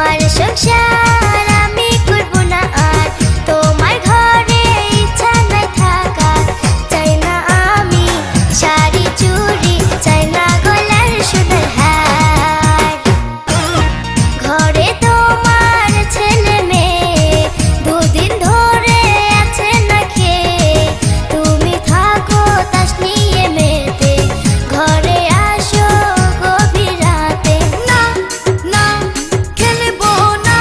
তোমার সংসার আমি করব না আর তোমার ঘরে ইচ্ছা নাই থাকার চাই না আমি শাড়ি চুড়ি চাই না গলার সোনার হার ঘরে তোমার ছেলে মেয়ে দুদিন ধরে আছে না খেয়ে তুমি থাকো তাস নিয়ে মেতে ঘরে আসো গভীর রাতে না না খেলবো না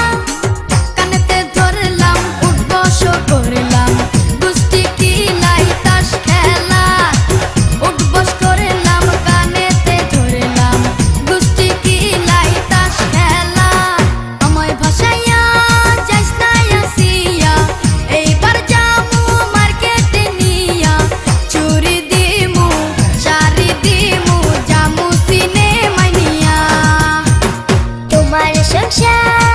কানেতে ধরলাম উঠবস করলাম দুষ্টি কিলাই তাস খেলা উঠবস করলাম কানেতে ধরলাম দুষ্টি কিলাই তাস খেলা আমায় ভাসাইয়া যাস না আসিয়া এইবার যামু মার্কেটে নিয়া চুরি দিমু শাড়ি দিমু যামু সিনেমায় নিয়া তোমার সংসার